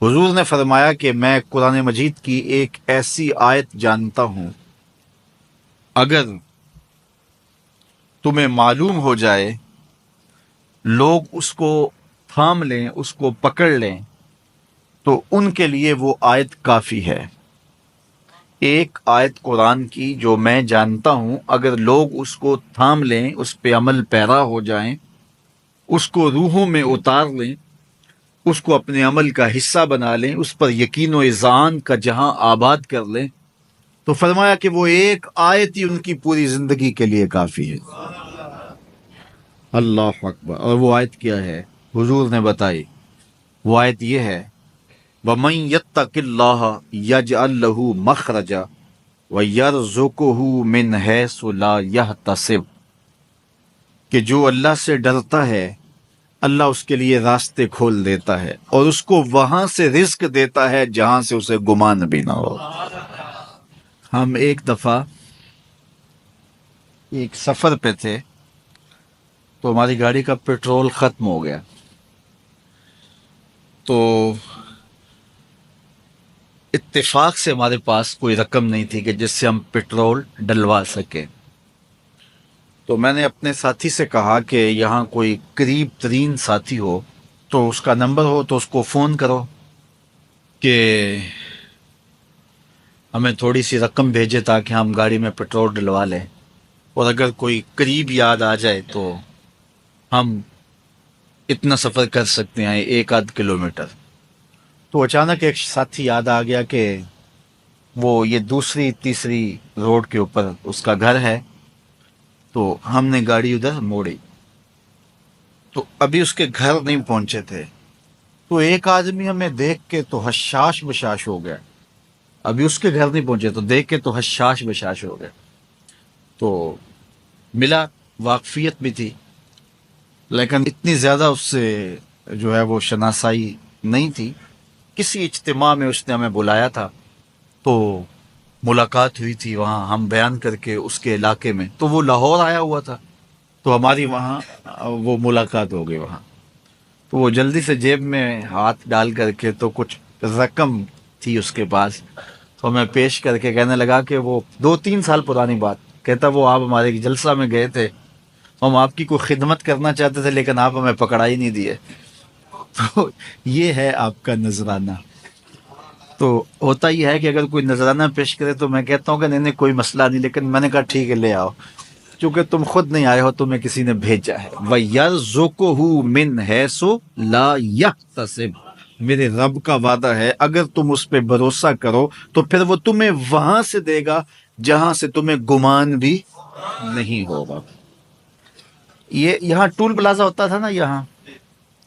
حضور نے فرمایا کہ میں قرآن مجید کی ایک ایسی آیت جانتا ہوں، اگر تمہیں معلوم ہو جائے، لوگ اس کو تھام لیں، اس کو پکڑ لیں، تو ان کے لیے وہ آیت کافی ہے۔ ایک آیت قرآن کی جو میں جانتا ہوں، اگر لوگ اس کو تھام لیں، اس پہ عمل پیرا ہو جائیں، اس کو روحوں میں اتار لیں، اس کو اپنے عمل کا حصہ بنا لیں، اس پر یقین و اذعان کا جہاں آباد کر لیں، تو فرمایا کہ وہ ایک آیت ہی ان کی پوری زندگی کے لیے کافی ہے۔ اللہ اکبر۔ اور وہ آیت کیا ہے؟ حضور نے بتائی، وہ آیت یہ ہے، وَمَن يَتَّقِ اللَّهَ يَجْعَل لَّهُ مَخْرَجًا وَيَرْزُقْهُ مِنْ حَيْثُ لَا يَحْتَسِبُ، کہ جو اللہ سے ڈرتا ہے اللہ اس کے لیے راستے کھول دیتا ہے اور اس کو وہاں سے رزق دیتا ہے جہاں سے اسے گمان بھی نہ ہو۔ ہم ایک دفعہ ایک سفر پہ تھے تو ہماری گاڑی کا پیٹرول ختم ہو گیا، تو اتفاق سے ہمارے پاس کوئی رقم نہیں تھی کہ جس سے ہم پیٹرول ڈلوا سکیں۔ تو میں نے اپنے ساتھی سے کہا کہ یہاں کوئی قریب ترین ساتھی ہو تو اس کا نمبر ہو تو اس کو فون کرو کہ ہمیں تھوڑی سی رقم بھیجے تاکہ ہم گاڑی میں پیٹرول ڈلوا لیں، اور اگر کوئی قریب یاد آ جائے تو ہم اتنا سفر کر سکتے ہیں، 1-8 کلومیٹر۔ تو اچانک ایک ساتھی یاد آ گیا کہ وہ یہ دوسری تیسری روڈ کے اوپر اس کا گھر ہے، تو ہم نے گاڑی ادھر موڑی، تو ابھی اس کے گھر نہیں پہنچے تھے، تو ایک آدمی ہمیں دیکھ کے تو حشاش بشاش ہو گیا۔ ابھی اس کے گھر نہیں پہنچے تو دیکھ کے تو حشاش بشاش ہو گیا۔ تو ملا، واقفیت بھی تھی، لیکن اتنی زیادہ اس سے جو ہے وہ شناسائی نہیں تھی۔ کسی اجتماع میں اس نے ہمیں بلایا تھا تو ملاقات ہوئی تھی وہاں، ہم بیان کر کے اس کے علاقے میں، تو وہ لاہور آیا ہوا تھا، تو ہماری وہاں وہ ملاقات ہو گئی وہاں۔ تو وہ جلدی سے جیب میں ہاتھ ڈال کر کے تو کچھ رقم تھی اس کے پاس، تو ہمیں پیش کر کے کہنے لگا کہ وہ 2-3 سال پرانی بات، کہتا وہ آپ ہمارے جلسہ میں گئے تھے، ہم آپ کی کوئی خدمت کرنا چاہتے تھے لیکن آپ ہمیں پکڑا ہی نہیں دیے۔ تو یہ ہے آپ کا نذرانہ۔ تو ہوتا یہ ہے کہ اگر کوئی نذرانہ پیش کرے تو میں کہتا ہوں کہ نہیں کوئی مسئلہ نہیں، لیکن میں نے کہا ٹھیک ہے لے آؤ، چونکہ تم خود نہیں آئے ہو، تمہیں کسی نے بھیجا ہے۔ وَيَرْزُقُهُ مِنْ حَيْثُ لَا يَحْتَسِبُ، میرے رب کا وعدہ ہے اگر تم اس پہ بھروسہ کرو تو پھر وہ تمہیں وہاں سے دے گا جہاں سے تمہیں گمان بھی نہیں ہوگا۔ یہ یہاں ٹول پلازا ہوتا تھا نا، یہاں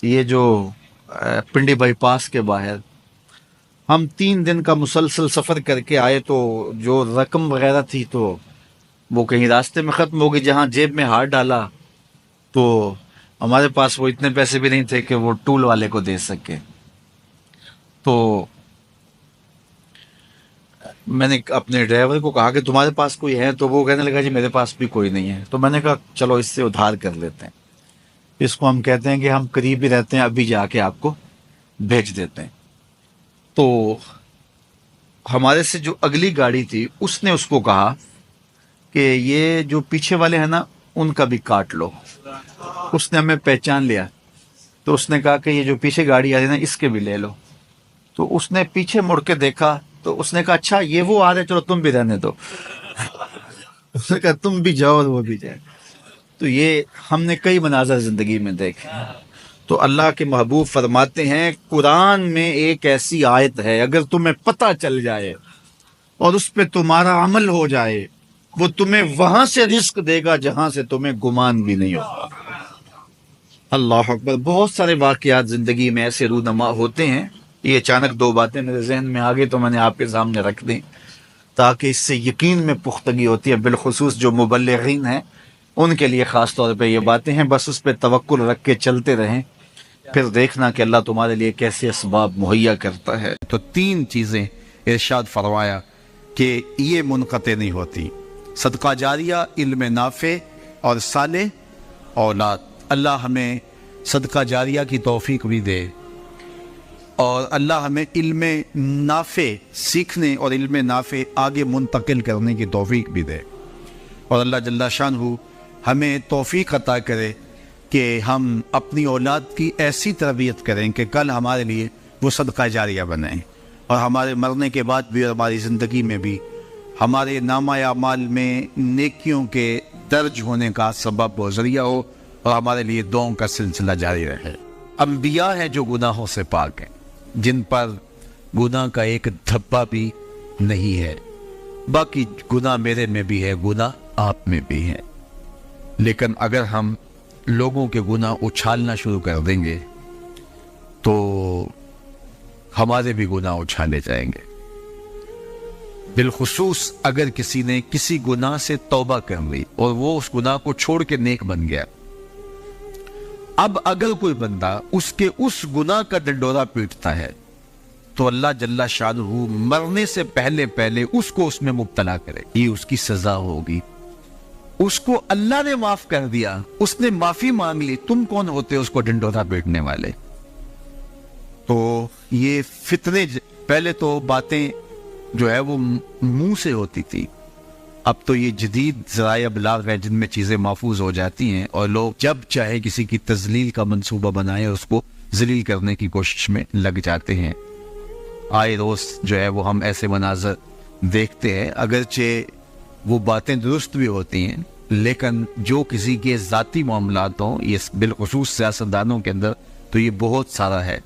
یہ جو پنڈی بائی پاس کے باہر، ہم 3 دن کا مسلسل سفر کر کے آئے، تو جو رقم وغیرہ تھی تو وہ کہیں راستے میں ختم ہو گئی، جہاں جیب میں ہاتھ ڈالا تو ہمارے پاس وہ اتنے پیسے بھی نہیں تھے کہ وہ ٹول والے کو دے سکے۔ تو میں نے اپنے ڈرائیور کو کہا کہ تمہارے پاس کوئی ہے، تو وہ کہنے لگا جی میرے پاس بھی کوئی نہیں ہے۔ تو میں نے کہا چلو اس سے ادھار کر لیتے ہیں، اس کو ہم کہتے ہیں کہ ہم قریب ہی رہتے ہیں، ابھی جا کے آپ کو بھیج دیتے ہیں۔ تو ہمارے سے جو اگلی گاڑی تھی اس نے اس کو کہا کہ یہ جو پیچھے والے ہیں نا ان کا بھی کاٹ لو۔ اس نے ہمیں پہچان لیا، تو اس نے کہا کہ یہ جو پیچھے گاڑی آ رہی ہے نا اس کے بھی لے لو۔ تو اس نے پیچھے مڑ کے دیکھا تو اس نے کہا اچھا یہ وہ آ رہے، چلو تم بھی رہنے دو۔ اس نے کہا تم بھی جاؤ اور وہ بھی جائے۔ تو یہ ہم نے کئی مناظر زندگی میں دیکھے۔ تو اللہ کے محبوب فرماتے ہیں قرآن میں ایک ایسی آیت ہے اگر تمہیں پتہ چل جائے اور اس پہ تمہارا عمل ہو جائے، وہ تمہیں وہاں سے رزق دے گا جہاں سے تمہیں گمان بھی نہیں ہوگا۔ اللہ اکبر۔ بہت سارے واقعات زندگی میں ایسے رونما ہوتے ہیں، یہ اچانک 2 باتیں میرے ذہن میں آ گئی تو میں نے آپ کے سامنے رکھ دیں تاکہ اس سے یقین میں پختگی ہوتی ہے، بالخصوص جو مبلغین ہیں ان کے لیے خاص طور پہ یہ باتیں ہیں۔ بس اس پہ توکل رکھ کے چلتے رہیں، پھر دیکھنا کہ اللہ تمہارے لیے کیسے اسباب مہیا کرتا ہے۔ تو 3 چیزیں ارشاد فرمایا کہ یہ منقطع نہیں ہوتی: صدقہ جاریہ، علم نافع اور صالح اولاد۔ اللہ ہمیں صدقہ جاریہ کی توفیق بھی دے۔ اور اللہ ہمیں علم نافع سیکھنے اور علم نافع آگے منتقل کرنے کی توفیق بھی دے، اور اللہ جل شانہ ہمیں توفیق عطا کرے کہ ہم اپنی اولاد کی ایسی تربیت کریں کہ کل ہمارے لیے وہ صدقہ جاریہ بنیں، اور ہمارے مرنے کے بعد بھی اور ہماری زندگی میں بھی ہمارے نامہ اعمال میں نیکیوں کے درج ہونے کا سبب و ذریعہ ہو، اور ہمارے لیے دعاؤں کا سلسلہ جاری رہے۔ انبیاء ہیں جو گناہوں سے پاک ہیں، جن پر گناہ کا ایک دھبا بھی نہیں ہے، باقی گناہ میرے میں بھی ہے، گناہ آپ میں بھی ہے، لیکن اگر ہم لوگوں کے گناہ اچھالنا شروع کر دیں گے تو ہمارے بھی گناہ اچھالے جائیں گے، بالخصوص اگر کسی نے کسی گناہ سے توبہ کر لی اور وہ اس گناہ کو چھوڑ کے نیک بن گیا۔ اب اگر کوئی بندہ اس کے اس گناہ کا ڈنڈورا پیٹتا ہے تو اللہ جل شانہ مرنے سے پہلے اس کو اس میں مبتلا کرے، یہ اس کی سزا ہوگی۔ اس کو اللہ نے معاف کر دیا، اس نے معافی مانگ لی، تم کون ہوتے اس کو ڈنڈورا پیٹنے والے؟ تو یہ فتنے پہلے تو باتیں جو ہے وہ منہ سے ہوتی تھی، اب تو یہ جدید ذرائع ابلاغ ہے جن میں چیزیں محفوظ ہو جاتی ہیں، اور لوگ جب چاہے کسی کی تذلیل کا منصوبہ بنائے اس کو ذلیل کرنے کی کوشش میں لگ جاتے ہیں۔ آئے روز جو ہے وہ ہم ایسے مناظر دیکھتے ہیں، اگرچہ وہ باتیں درست بھی ہوتی ہیں، لیکن جو کسی کے ذاتی معاملات ہوں، یہ بالخصوص سیاستدانوں کے اندر تو یہ بہت سارا ہے،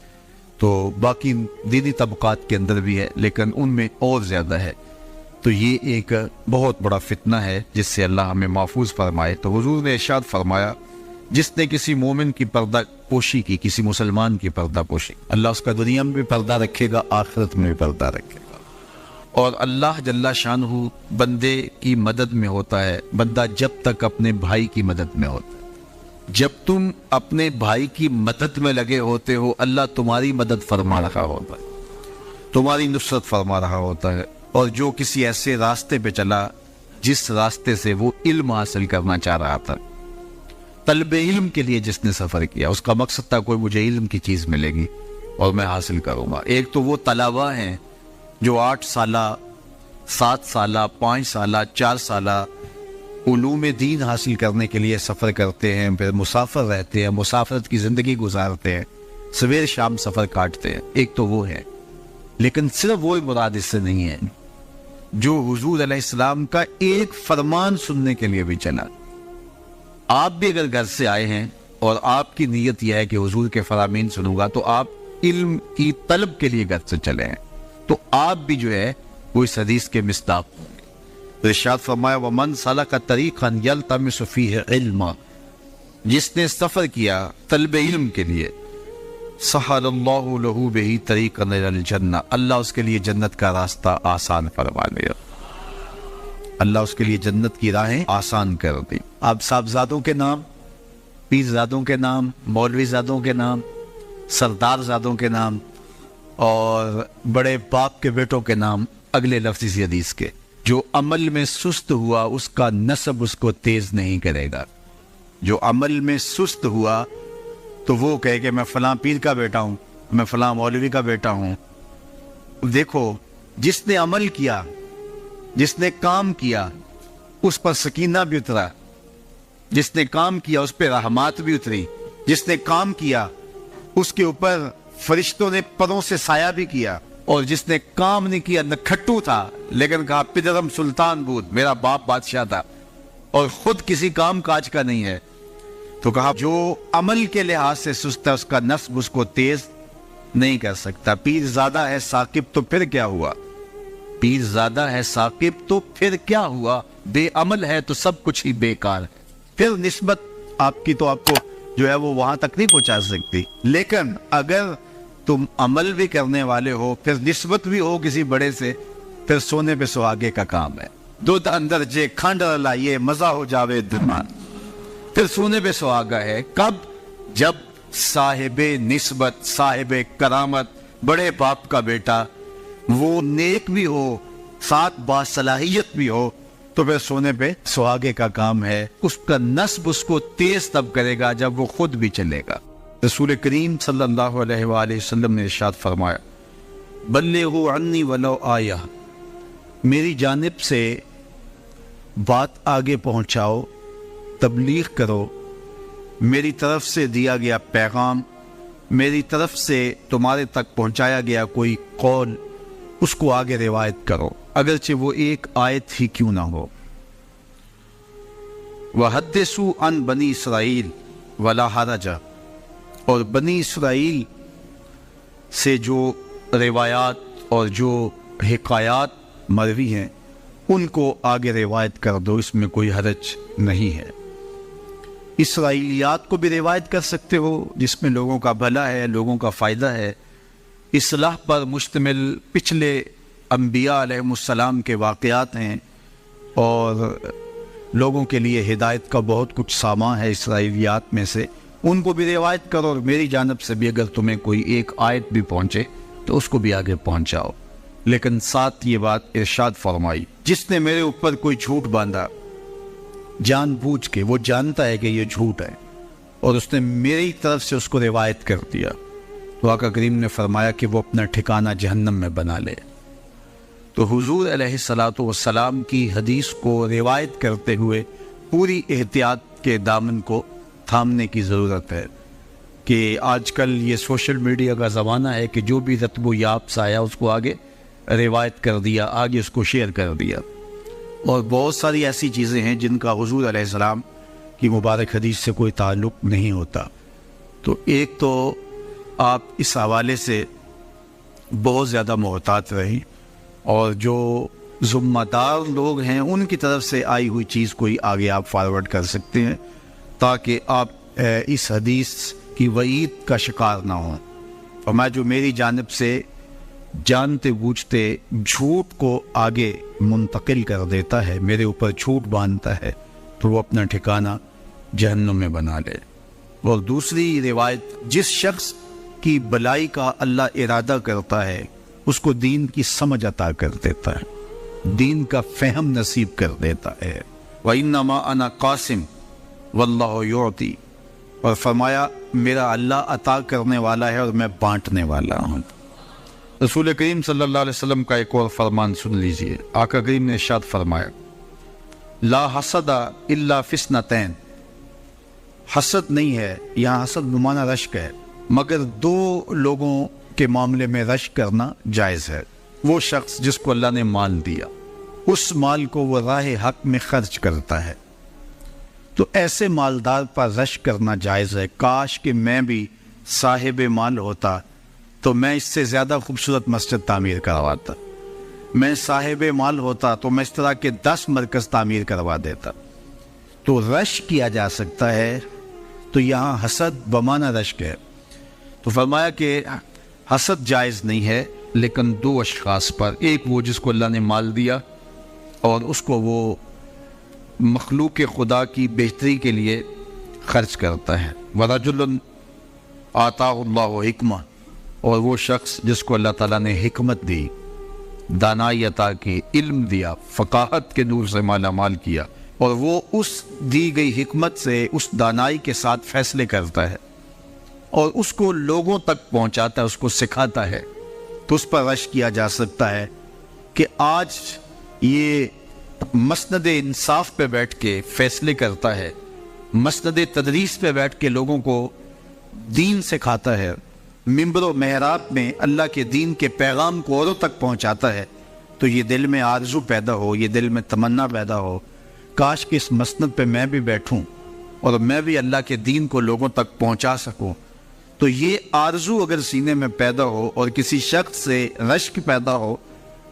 تو باقی دینی طبقات کے اندر بھی ہے لیکن ان میں اور زیادہ ہے، تو یہ ایک بہت بڑا فتنہ ہے جس سے اللہ ہمیں محفوظ فرمائے۔ تو حضور نے ارشاد فرمایا، جس نے کسی مومن کی پردہ پوشی کی، کسی مسلمان کی پردہ پوشی، اللہ اس کا دنیا میں بھی پردہ رکھے گا، آخرت میں بھی پردہ رکھے گا۔ اور اللہ جل شانہ بندے کی مدد میں ہوتا ہے، بندہ جب تک اپنے بھائی کی مدد میں ہوتا ہے۔ جب تم اپنے بھائی کی مدد میں لگے ہوتے ہو، اللہ تمہاری مدد فرما رہا ہوتا ہے، تمہاری نصرت فرما رہا ہوتا ہے۔ اور جو کسی ایسے راستے پہ چلا جس راستے سے وہ علم حاصل کرنا چاہ رہا تھا، طلب علم کے لیے جس نے سفر کیا، اس کا مقصد تھا کوئی مجھے علم کی چیز ملے گی اور میں حاصل کروں گا۔ ایک تو وہ طلباء ہیں جو 8 سالہ 7 سالہ 5 سالہ 4 سالہ علوم دین حاصل کرنے کے لیے سفر کرتے ہیں، پھر مسافر رہتے ہیں، مسافرت کی زندگی گزارتے ہیں، سویر شام سفر کاٹتے ہیں، ایک تو وہ ہے۔ لیکن صرف وہی مراد اس سے نہیں ہے جو حضور علیہ السلام کا ایک فرمان سننے کے لیے بھی چلا۔ آپ بھی اگر گھر سے آئے ہیں اور آپ کی نیت یہ ہے کہ حضور کے فرامین سنوں گا، تو آپ علم کی طلب کے لیے گھر سے چلے ہیں، تو آپ بھی جو ہے وہ اس حدیث کے مصداق ہوں گے۔ ارشاد فرمایا، وَمَنْ سَلَكَ طَرِيقًا يَلْتَمِسُ فِيهِ عِلْمًا، جس نے سفر کیا طلب علم کے لیے، سَهَلَ اللَّهُ لَهُ بِهِ طَرِيقًا إِلَى الْجَنَّةِ، اللہ اس کے لیے جنت کا راستہ آسان فرما لے، اللہ اس کے لیے جنت کی راہیں آسان کر دی۔ آپ صاحبزادوں کے نام، پیرزادوں کے نام، مولوی زادوں کے نام، سردار زادوں کے نام اور بڑے باپ کے بیٹوں کے نام اگلے لفظ اسی حدیث کے، جو عمل میں سست ہوا اس کا نسب اس کو تیز نہیں کرے گا۔ جو عمل میں سست ہوا تو وہ کہے کہ میں فلاں پیر کا بیٹا ہوں، میں فلاں مولوی کا بیٹا ہوں۔ دیکھو، جس نے عمل کیا، جس نے کام کیا، اس پر سکینہ بھی اترا، جس نے کام کیا اس پہ رحمات بھی اتری، جس نے کام کیا اس کے اوپر فرشتوں نے پروں سے سایہ بھی کیا، اور جس نے کام نہیں کیا، نہ کھٹو تھا لیکن کہا پدرم سلطان بود، میرا باپ بادشاہ تھا اور خود کسی کام کاج کا نہیں ہے، تو کہا جو عمل کے لحاظ سے سست ہے اس کا نسب اس کو تیز نہیں کر سکتا۔ پیر زادہ ہے ثاقب تو پھر کیا ہوا، پیر زادہ ہے ثاقب تو پھر کیا ہوا، بے عمل ہے تو سب کچھ ہی بیکار ہے۔ پھر نسبت آپ کی تو آپ کو جو ہے وہ وہاں تک نہیں پہنچا سکتی، لیکن اگر تم عمل بھی کرنے والے ہو، پھر نسبت بھی ہو کسی بڑے سے، پھر سونے پہ سہاگے کا کام ہے۔ دودھ اندر جے کھانڈ لائیے مزہ ہو جاوے درمان، پھر سونے پہ سہاگا ہے کب؟ جب صاحب نسبت، صاحب کرامت، بڑے باپ کا بیٹا وہ نیک بھی ہو، ساتھ باصلاحیت بھی ہو، تو پھر سونے پہ سہاگے کا کام ہے۔ اس کا نسب اس کو تیز تب کرے گا جب وہ خود بھی چلے گا۔ رسول کریم صلی اللہ علیہ وآلہ وسلم نے ارشاد فرمایا بلغوا عنی ولو آیہ، میری جانب سے بات آگے پہنچاؤ، تبلیغ کرو، میری طرف سے دیا گیا پیغام، میری طرف سے تمہارے تک پہنچایا گیا کوئی قول، اس کو آگے روایت کرو، اگرچہ وہ ایک آیت ہی کیوں نہ ہو۔ وَحَدِّثُوا عَن بنی اسرائیل وَلَا حَرَجَ، اور بنی اسرائیل سے جو روایات اور جو حکایات مروی ہیں ان کو آگے روایت کر دو، اس میں کوئی حرج نہیں ہے۔ اسرائیلیات کو بھی روایت کر سکتے ہو جس میں لوگوں کا بھلا ہے، لوگوں کا فائدہ ہے، اصلاح پر مشتمل پچھلے انبیاء علیہ السلام کے واقعات ہیں اور لوگوں کے لیے ہدایت کا بہت کچھ سامان ہے اسرائیلیات میں سے، ان کو بھی روایت کرو، اور میری جانب سے بھی اگر تمہیں کوئی ایک آیت بھی پہنچے تو اس کو بھی آگے پہنچاؤ۔ لیکن ساتھ یہ بات ارشاد فرمائی، جس نے میرے اوپر کوئی جھوٹ باندھا جان بوجھ کے، وہ جانتا ہے کہ یہ جھوٹ ہے اور اس نے میری طرف سے اس کو روایت کر دیا، تو آقا کریم نے فرمایا کہ وہ اپنا ٹھکانہ جہنم میں بنا لے۔ تو حضور علیہ الصلوۃ والسلام کی حدیث کو روایت کرتے ہوئے پوری احتیاط کے دامن کو تھامنے کی ضرورت ہے، کہ آج کل یہ سوشل میڈیا کا زمانہ ہے کہ جو بھی رتب و یاب سے آیا اس کو آگے روایت کر دیا، آگے اس کو شیئر کر دیا، اور بہت ساری ایسی چیزیں ہیں جن کا حضور علیہ السلام کی مبارک حدیث سے کوئی تعلق نہیں ہوتا۔ تو ایک تو آپ اس حوالے سے بہت زیادہ محتاط رہیں، اور جو ذمہ دار لوگ ہیں ان کی طرف سے آئی ہوئی چیز کوئی آگے آپ فارورڈ کر سکتے ہیں تاکہ آپ اس حدیث کی وعید کا شکار نہ ہوں۔ فرمایا جو میری جانب سے جانتے بوجھتے جھوٹ کو آگے منتقل کر دیتا ہے، میرے اوپر جھوٹ باندھتا ہے، تو وہ اپنا ٹھکانہ جہنم میں بنا لے۔ اور دوسری روایت، جس شخص کی بلائی کا اللہ ارادہ کرتا ہے اس کو دین کی سمجھ عطا کر دیتا ہے، دین کا فہم نصیب کر دیتا ہے۔ وَإِنَّمَا أَنَا قَاسِمٌ وَاللَّهُ يُعْطِي، اور فرمایا میرا اللہ عطا کرنے والا ہے اور میں بانٹنے والا ہوں۔ رسول کریم صلی اللہ علیہ وسلم کا ایک اور فرمان سن لیجئے، آقا کریم نے ارشاد فرمایا لا حسد الا فی اثنتین، حسد نہیں ہے، یہاں حسد نمانہ رشک ہے، مگر دو لوگوں کے معاملے میں رشک کرنا جائز ہے۔ وہ شخص جس کو اللہ نے مال دیا، اس مال کو وہ راہ حق میں خرچ کرتا ہے، تو ایسے مالدار پر رشک کرنا جائز ہے۔ کاش کہ میں بھی صاحب مال ہوتا تو میں اس سے زیادہ خوبصورت مسجد تعمیر کرواتا، میں صاحب مال ہوتا تو میں اس طرح کے 10 مرکز تعمیر کروا دیتا۔ تو رشک کیا جا سکتا ہے، تو یہاں حسد بمانہ رشک ہے۔ تو فرمایا کہ حسد جائز نہیں ہے، لیکن دو اشخاص پر، ایک وہ جس کو اللہ نے مال دیا اور اس کو وہ مخلوق خدا کی بہتری کے لیے خرچ کرتا ہے، وَرَجُلٌ آتَاهُ اللَّهُ حِکْمَةً، اور وہ شخص جس کو اللہ تعالیٰ نے حکمت دی، دانائی عطا کی، علم دیا، فقاہت کے نور سے مالا مال کیا، اور وہ اس دی گئی حکمت سے، اس دانائی کے ساتھ فیصلے کرتا ہے اور اس کو لوگوں تک پہنچاتا ہے، اس کو سکھاتا ہے، تو اس پر رشک کیا جا سکتا ہے کہ آج یہ مسند انصاف پہ بیٹھ کے فیصلے کرتا ہے، مسند تدریس پہ بیٹھ کے لوگوں کو دین سکھاتا ہے، ممبر و محراب میں اللہ کے دین کے پیغام کو اوروں تک پہنچاتا ہے، تو یہ دل میں آرزو پیدا ہو، یہ دل میں تمنا پیدا ہو، کاش کہ اس مسند پہ میں بھی بیٹھوں اور میں بھی اللہ کے دین کو لوگوں تک پہنچا سکوں۔ تو یہ آرزو اگر سینے میں پیدا ہو اور کسی شخص سے رشک پیدا ہو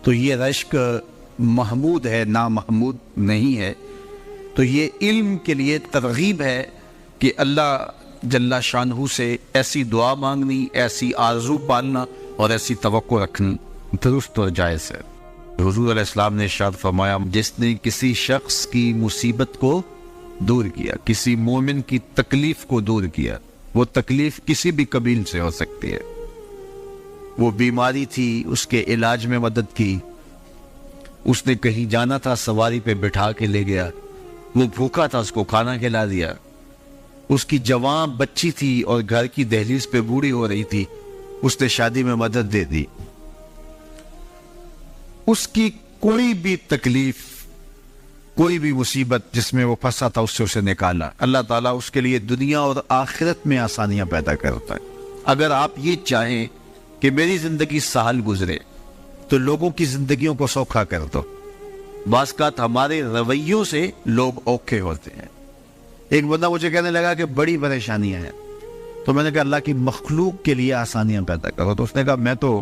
تو یہ رشک محمود ہے، نامحمود نہیں ہے۔ تو یہ علم کے لیے ترغیب ہے کہ اللہ جل شانہ سے ایسی دعا مانگنی، ایسی آرزو پالنا اور ایسی توقع رکھنی درست اور جائز ہے۔ حضور علیہ السلام نے ارشاد فرمایا جس نے کسی شخص کی مصیبت کو دور کیا، کسی مومن کی تکلیف کو دور کیا، وہ تکلیف کسی بھی قبیل سے ہو سکتی ہے، وہ بیماری تھی اس کے علاج میں مدد کی، اس نے کہیں جانا تھا سواری پہ بٹھا کے لے گیا، وہ بھوکا تھا اس کو کھانا کھلا دیا، اس کی جوان بچی تھی اور گھر کی دہلیز پہ بوڑھی ہو رہی تھی، اس نے شادی میں مدد دے دی. اس کی کوئی بھی تکلیف، کوئی بھی مصیبت جس میں وہ پھنسا تھا، اس سے اسے نکالا. اللہ تعالیٰ اس کے لیے دنیا اور آخرت میں آسانیاں پیدا کرتا ہے. اگر آپ یہ چاہیں کہ میری زندگی سہل گزرے تو لوگوں کی زندگیوں کو سوکھا کر دو. بعض اوقات ہمارے رویوں سے لوگ اوکھے ہوتے ہیں. ایک بندہ مجھے کہنے لگا کہ بڑی پریشانیاں ہیں، تو میں نے کہا اللہ کی مخلوق کے لیے آسانیاں پیدا کرو. تو اس نے کہا میں تو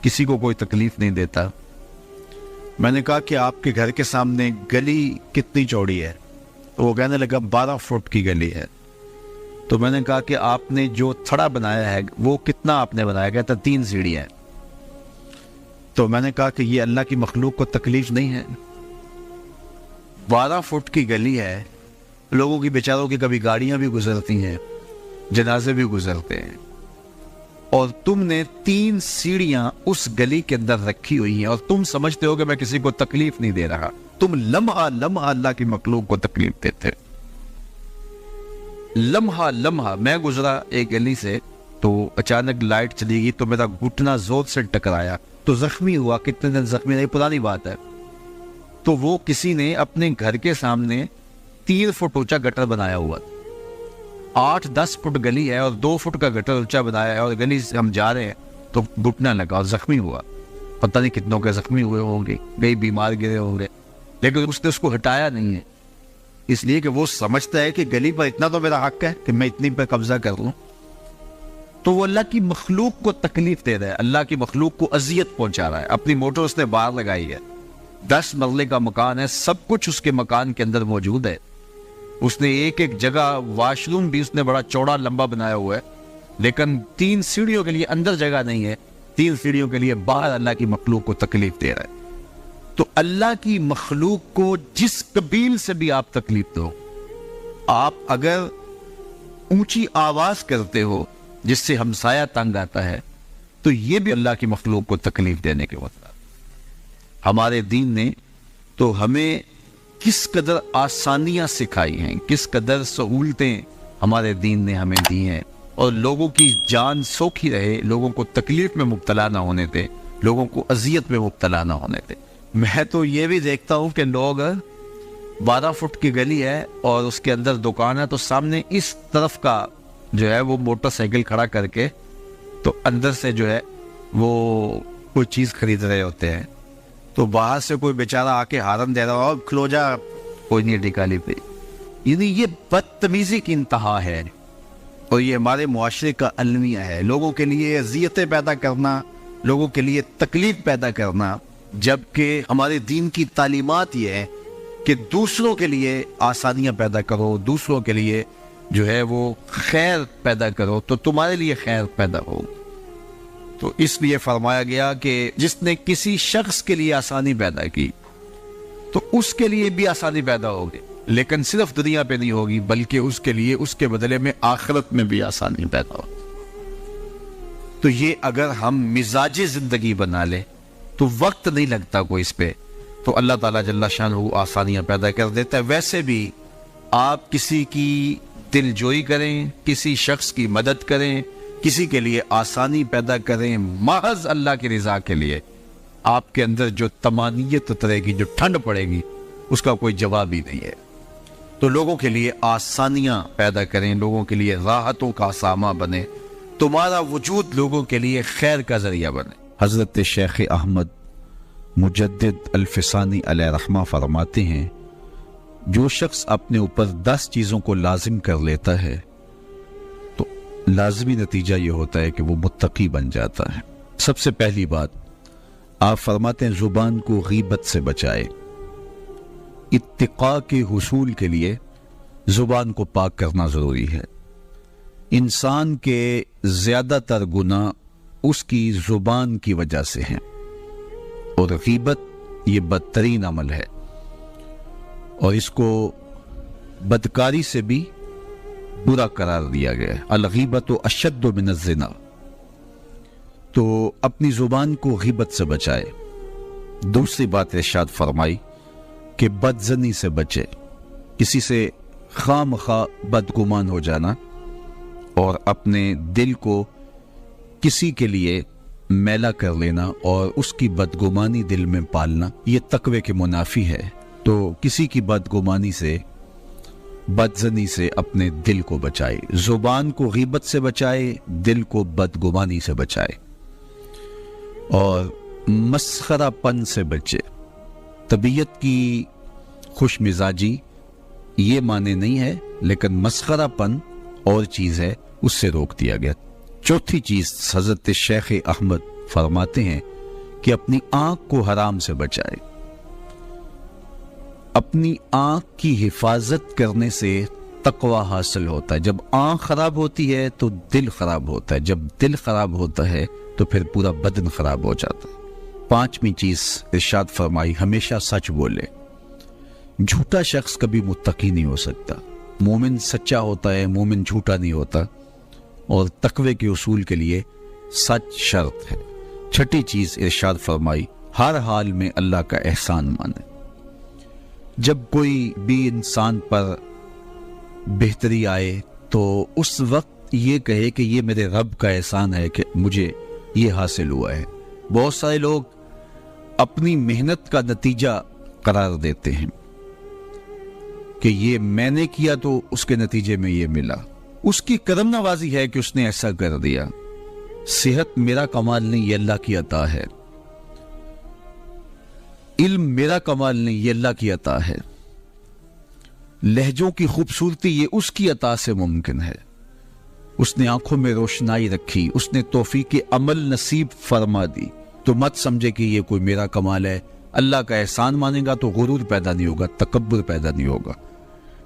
کسی کو کوئی تکلیف نہیں دیتا. میں نے کہا کہ آپ کے گھر کے سامنے گلی کتنی چوڑی ہے؟ تو وہ کہنے لگا 12 فٹ کی گلی ہے. تو میں نے کہا کہ آپ نے جو تھڑا بنایا ہے وہ کتنا آپ نے بنایا؟ کہتا 3 سیڑھیاں. تو میں نے کہا کہ یہ اللہ کی مخلوق کو تکلیف نہیں ہے؟ 12 فٹ کی گلی ہے، لوگوں کی بیچاروں کی کبھی گاڑیاں بھی گزرتی ہیں، جنازے بھی گزرتے ہیں، اور تم نے 3 سیڑھیاں اس گلی کے اندر رکھی ہوئی ہیں اور تم سمجھتے ہو کہ میں کسی کو تکلیف نہیں دے رہا. تم لمحہ لمحہ اللہ کی مخلوق کو تکلیف دیتے. لمحہ لمحہ میں گزرا ایک گلی سے تو اچانک لائٹ چلی گئی تو میرا گھٹنا زور سے ٹکرایا تو زخمی ہوا. کتنے دن زخمی نہیں، پرانی بات ہے. تو وہ کسی نے اپنے گھر کے سامنے 3 فٹ اونچا گٹر بنایا ہوا، 8-10 فٹ گلی ہے اور 2 فٹ کا گٹر اونچا بنایا ہے، اور گلی سے ہم جا رہے ہیں تو گھٹنا لگا اور زخمی ہوا. پتہ نہیں کتنوں کے زخمی ہوئے ہوں گے، کئی بیمار گرے ہوں گے، لیکن اس نے اس کو ہٹایا نہیں ہے، اس لیے کہ وہ سمجھتا ہے کہ گلی پر اتنا تو میرا حق ہے کہ میں اتنی پہ قبضہ کر لوں. تو وہ اللہ کی مخلوق کو تکلیف دے رہا ہے، اللہ کی مخلوق کو اذیت پہنچا رہا ہے. اپنی موٹر اس نے باہر لگائی ہے، 10 مرلے کا مکان ہے، سب کچھ اس کے مکان کے اندر موجود ہے. اس نے ایک ایک جگہ واش روم بھی اس نے بڑا چوڑا لمبا بنایا ہوا ہے، لیکن 3 سیڑھیوں کے لیے اندر جگہ نہیں ہے، 3 سیڑھیوں کے لیے باہر اللہ کی مخلوق کو تکلیف دے رہا ہے. تو اللہ کی مخلوق کو جس قبیل سے بھی آپ تکلیف دو، آپ اگر اونچی آواز کرتے ہو جس سے ہمسایہ تنگ آتا ہے، تو یہ بھی اللہ کی مخلوق کو تکلیف دینے کے وقت. ہمارے دین نے تو ہمیں کس قدر آسانیاں سکھائی ہیں، کس قدر سہولتیں ہمارے دین نے ہمیں دی ہیں، اور لوگوں کی جان سوکھی رہے، لوگوں کو تکلیف میں مبتلا نہ ہونے دے، لوگوں کو اذیت میں مبتلا نہ ہونے دے. میں تو یہ بھی دیکھتا ہوں کہ لوگ 12 فٹ کی گلی ہے اور اس کے اندر دکان ہے، تو سامنے اس طرف کا جو ہے وہ موٹر سائیکل کھڑا کر کے تو اندر سے جو ہے وہ کوئی چیز خرید رہے ہوتے ہیں. تو باہر سے کوئی بیچارہ آ کے ہارن دے رہا ہو، کھلو جا، کوئی نہیں نکالی پہ. یعنی یہ بدتمیزی کی انتہا ہے، اور یہ ہمارے معاشرے کا المیہ ہے. لوگوں کے لیے اذیتیں پیدا کرنا، لوگوں کے لیے تکلیف پیدا کرنا، جبکہ ہمارے دین کی تعلیمات یہ ہے کہ دوسروں کے لیے آسانیاں پیدا کرو، دوسروں کے لیے جو ہے وہ خیر پیدا کرو تو تمہارے لیے خیر پیدا ہو. تو اس لیے فرمایا گیا کہ جس نے کسی شخص کے لیے آسانی پیدا کی تو اس کے لیے بھی آسانی پیدا ہوگی، لیکن صرف دنیا پہ نہیں ہوگی، بلکہ اس کے لیے اس کے بدلے میں آخرت میں بھی آسانی پیدا ہو. تو یہ اگر ہم مزاج زندگی بنا لیں تو وقت نہیں لگتا کوئی اس پہ، تو اللہ تعالیٰ جل شانہ آسانیاں پیدا کر دیتا ہے. ویسے بھی آپ کسی کی دل جوئی کریں، کسی شخص کی مدد کریں، کسی کے لیے آسانی پیدا کریں محض اللہ کی رضا کے لیے، آپ کے اندر جو طمانینت اترے گی، جو ٹھنڈ پڑے گی، اس کا کوئی جواب ہی نہیں ہے. تو لوگوں کے لیے آسانیاں پیدا کریں، لوگوں کے لیے راحتوں کا سامان بنے، تمہارا وجود لوگوں کے لیے خیر کا ذریعہ بنے. حضرت شیخ احمد مجدد الفسانی علیہ رحمہ فرماتے ہیں، جو شخص اپنے اوپر 10 چیزوں کو لازم کر لیتا ہے تو لازمی نتیجہ یہ ہوتا ہے کہ وہ متقی بن جاتا ہے. سب سے پہلی بات آپ فرماتے ہیں زبان کو غیبت سے بچائے. اتقاء کے حصول کے لیے زبان کو پاک کرنا ضروری ہے. انسان کے زیادہ تر گناہ اس کی زبان کی وجہ سے ہیں، اور غیبت یہ بدترین عمل ہے، اور اس کو بدکاری سے بھی برا قرار دیا گیا ہے. الغیبت اشد من الزنا. تو اپنی زبان کو غیبت سے بچائے. دوسری بات ارشاد فرمائی کہ بدزنی سے بچے، کسی سے خام خواہ بدگمان ہو جانا اور اپنے دل کو کسی کے لیے میلا کر لینا اور اس کی بدگمانی دل میں پالنا، یہ تقوی کے منافی ہے۔ تو کسی کی بدگمانی سے، بدظنی سے اپنے دل کو بچائے، زبان کو غیبت سے بچائے، دل کو بدگمانی سے بچائے، اور مسخرہ پن سے بچے۔ طبیعت کی خوش مزاجی یہ معنی نہیں ہے، لیکن مسخرہ پن اور چیز ہے، اس سے روک دیا گیا۔ چوتھی چیز حضرت شیخ احمد فرماتے ہیں کہ اپنی آنکھ کو حرام سے بچائے۔ اپنی آنکھ کی حفاظت کرنے سے تقوی حاصل ہوتا ہے۔ جب آنکھ خراب ہوتی ہے تو دل خراب ہوتا ہے، جب دل خراب ہوتا ہے تو پھر پورا بدن خراب ہو جاتا ہے۔ پانچویں چیز ارشاد فرمائی، ہمیشہ سچ بولے۔ جھوٹا شخص کبھی متقی نہیں ہو سکتا۔ مومن سچا ہوتا ہے، مومن جھوٹا نہیں ہوتا، اور تقوی کے اصول کے لیے سچ شرط ہے۔ چھٹی چیز ارشاد فرمائی، ہر حال میں اللہ کا احسان مانے۔ جب کوئی بھی انسان پر بہتری آئے تو اس وقت یہ کہے کہ یہ میرے رب کا احسان ہے کہ مجھے یہ حاصل ہوا ہے۔ بہت سارے لوگ اپنی محنت کا نتیجہ قرار دیتے ہیں کہ یہ میں نے کیا تو اس کے نتیجے میں یہ ملا۔ اس کی کرم نوازی ہے کہ اس نے ایسا کر دیا۔ صحت میرا کمال نہیں، یہ اللہ کی عطا ہے۔ علم میرا کمال نہیں، یہ اللہ کی عطا ہے۔ لہجوں کی خوبصورتی یہ اس کی عطا سے ممکن ہے۔ اس نے آنکھوں میں روشنائی رکھی، اس نے توفیق عمل نصیب فرما دی۔ تو مت سمجھے کہ یہ کوئی میرا کمال ہے۔ اللہ کا احسان مانے گا تو غرور پیدا نہیں ہوگا، تکبر پیدا نہیں ہوگا۔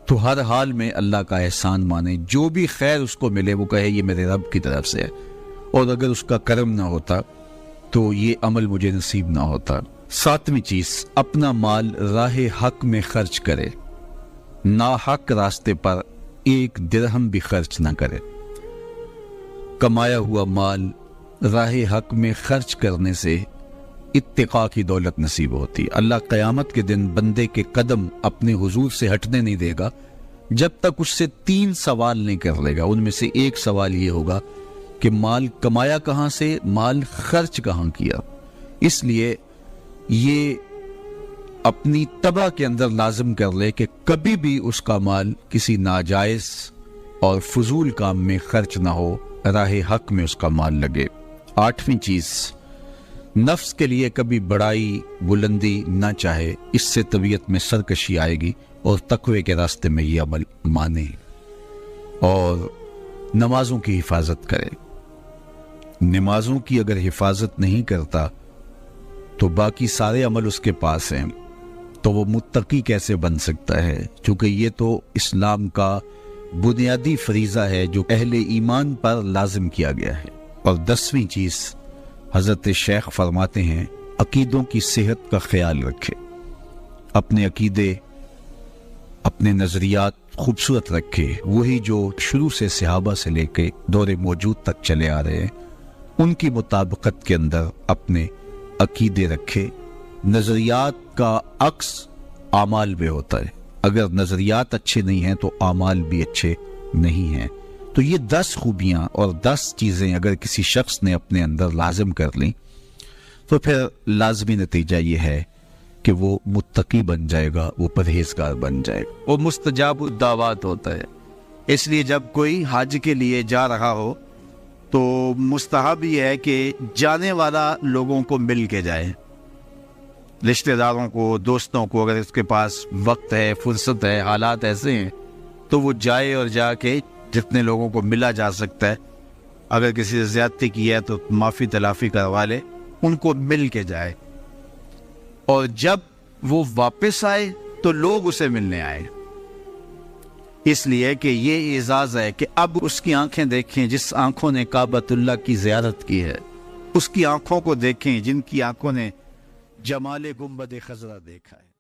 تو ہر حال میں اللہ کا احسان مانے، جو بھی خیر اس کو ملے وہ کہے یہ میرے رب کی طرف سے ہے، اور اگر اس کا کرم نہ ہوتا تو یہ عمل مجھے نصیب نہ ہوتا۔ ساتویں چیز، اپنا مال راہ حق میں خرچ کرے، ناحق راستے پر ایک درہم بھی خرچ نہ کرے۔ کمایا ہوا مال راہ حق میں خرچ کرنے سے اتقاء کی دولت نصیب ہوتی۔ اللہ قیامت کے دن بندے کے قدم اپنے حضور سے ہٹنے نہیں دے گا جب تک اس سے 3 سوال نہیں کر لے گا۔ ان میں سے ایک سوال یہ ہوگا کہ مال کمایا کہاں سے، مال خرچ کہاں کیا۔ اس لیے یہ اپنی طبع کے اندر لازم کر لے کہ کبھی بھی اس کا مال کسی ناجائز اور فضول کام میں خرچ نہ ہو، راہ حق میں اس کا مال لگے۔ آٹھویں چیز، نفس کے لیے کبھی بڑائی بلندی نہ چاہے، اس سے طبیعت میں سرکشی آئے گی، اور تقوی کے راستے میں یہ عمل مانے، اور نمازوں کی حفاظت کرے۔ نمازوں کی اگر حفاظت نہیں کرتا تو باقی سارے عمل اس کے پاس ہیں، تو وہ متقی کیسے بن سکتا ہے؟ چونکہ یہ تو اسلام کا بنیادی فریضہ ہے جو اہل ایمان پر لازم کیا گیا ہے۔ اور 10ویں چیز حضرت شیخ فرماتے ہیں، عقیدوں کی صحت کا خیال رکھے، اپنے عقیدے، اپنے نظریات خوبصورت رکھے، وہی جو شروع سے صحابہ سے لے کے دور موجود تک چلے آ رہے ہیں، ان کی مطابقت کے اندر اپنے عقیدے رکھے۔ نظریات کا عکس اعمال میں ہوتا ہے، اگر نظریات اچھے نہیں ہیں تو اعمال بھی اچھے نہیں ہیں۔ تو یہ 10 خوبیاں اور 10 چیزیں اگر کسی شخص نے اپنے اندر لازم کر لیں تو پھر لازمی نتیجہ یہ ہے کہ وہ متقی بن جائے گا، وہ پرہیزگار بن جائے گا، وہ مستجاب الدعوات ہوتا ہے۔ اس لیے جب کوئی حج کے لیے جا رہا ہو تو مستحب یہ ہے کہ جانے والا لوگوں کو مل کے جائے، رشتہ داروں کو، دوستوں کو، اگر اس کے پاس وقت ہے، فرصت ہے، حالات ایسے ہیں تو وہ جائے اور جا کے جتنے لوگوں کو ملا جا سکتا ہے، اگر کسی سے زیادتی کی ہے تو معافی تلافی کروا لے، ان کو مل کے جائے، اور جب وہ واپس آئے تو لوگ اسے ملنے آئے، اس لیے کہ یہ اعزاز ہے کہ اب اس کی آنکھیں دیکھیں جس آنکھوں نے کعبۃ اللہ کی زیارت کی ہے، اس کی آنکھوں کو دیکھیں جن کی آنکھوں نے جمال گنبد خضرا دیکھا ہے۔